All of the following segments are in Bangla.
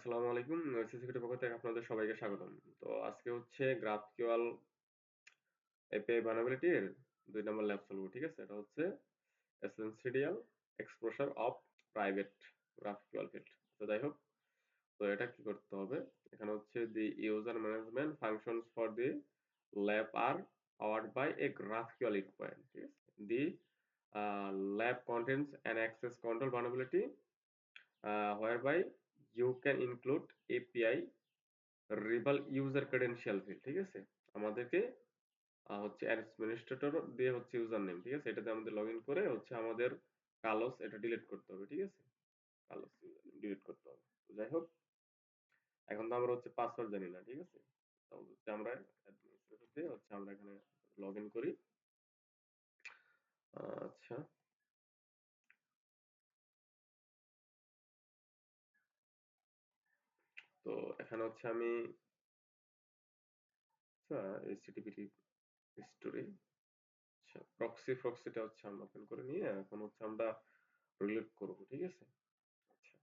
আসসালামু আলাইকুম। সিসিপিটির পক্ষ থেকে আপনাদের সবাইকে স্বাগতম। তো আজকে হচ্ছে GraphQL API vulnerability-র ২ নম্বর ল্যাব চলবো। ঠিক আছে? এটা হচ্ছে Essential Exposure of Private GraphQL Field। তো যাই হোক, তো এটা কি করতে হবে? এখানে হচ্ছে the user management functions for the lab are powered by a GraphQL endpoint. ঠিক আছে? The lab contains an access control vulnerability whereby you can include API রিভাল ইউজার ক্রেডেনশিয়াল ফিল্ড। ঠিক আছে? আমাদেরকে হচ্ছে অ্যাডমিনিস্ট্রেটর দিয়ে হচ্ছে ইউজার নেম। ঠিক আছে? এটাতে আমাদের লগইন করে হচ্ছে আমাদের কালোস এটা ডিলিট করতে হবে। ঠিক আছে? কালোস ডিলিট করতে হবে। তো যাই হোক, এখন তো আমরা হচ্ছে পাসওয়ার্ড জানি না। ঠিক আছে? তো হচ্ছে আমরা অ্যাডমিনিস্ট্রেটর দিয়ে হচ্ছে আমরা এখানে লগইন করি। আচ্ছা, তো এখানে হচ্ছে আমি আচ্ছা এইচটিটিপি স্টোরি আচ্ছা প্রক্সিটা হচ্ছে আমরা ওপেন করে নিয়ে এখন হচ্ছে আমরা রিলেট করব। ঠিক আছে? আচ্ছা,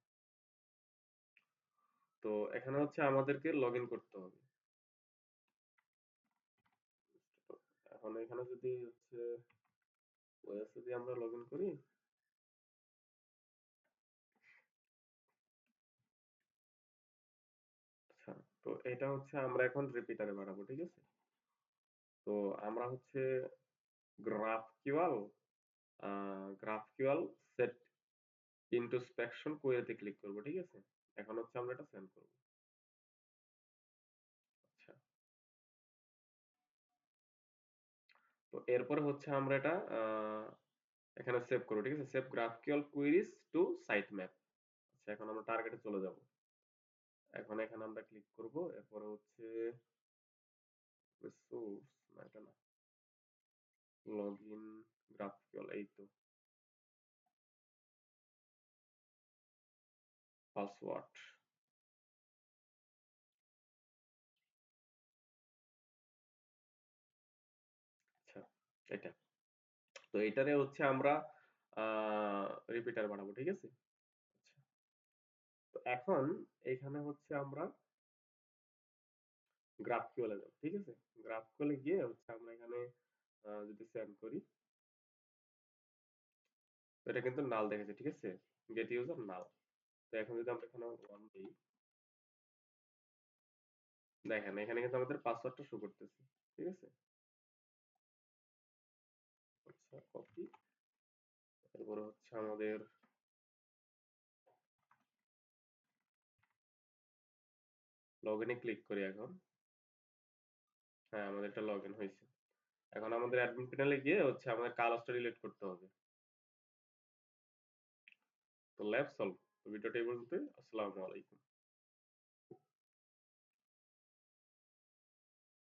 তো এখানে হচ্ছে আমাদেরকে লগইন করতে হবে। তো এখন এখানে যদি হচ্ছে ওএস দিয়ে আমরা লগইন করি, আচ্ছা, তো এটা হচ্ছে আমরা এখন রিপিটারে বাড়াবো। ঠিক আছে? তো আমরা হচ্ছে গ্রাফকিউএল গ্রাফকিউএল সেট ইন্ট্রোস্পেকশন কোয়েরিতে ক্লিক করব। ঠিক আছে? এখন হচ্ছে আমরা এটা সেন্ড করব। আচ্ছা, তো এরপরে হচ্ছে আমরা এটা এখানে সেভ করব। ঠিক আছে? Save GraphQL queries to site map. আচ্ছা, এখন আমরা টার্গেটে চলে যাব। এখন এখানে আমরা ক্লিক করব। এরপরে হচ্ছে সোর্স না, এটা না, লগইন গ্রাফকিউএল, এই তো পাসওয়ার্ড। আচ্ছা, এটা, তো এটারে হচ্ছে আমরা রিপিটার বানাবো। ঠিক আছে? আচ্ছা, তো এখন এখানে হচ্ছে আমরা গ্রাফকিউএল এ যাব। ঠিক আছে? গ্রাফকিউএল এ গিয়ে হচ্ছে আমরা এখানে যদি সেন্ড করি, তো এটা কিন্তু নাল দেখাচ্ছে। ঠিক আছে? গেট ইউজার নাল। তো এখন যদি আমরা এখানে 1 দিই, দেখেন এখানে কিন্তু আমাদের পাসওয়ার্ডটা শো করতেছে। ঠিক আছে? আচ্ছা, কপি, এরপরে হচ্ছে আমাদের লগইনে ক্লিক করি এখন। হ্যাঁ, আমাদের এটা লগইন হয়েছে। এখন আমাদের অ্যাডমিন প্যানেলে গিয়ে হচ্ছে আমাদের কালসটা ডিলিট করতে হবে। তো ল্যাব সলভ।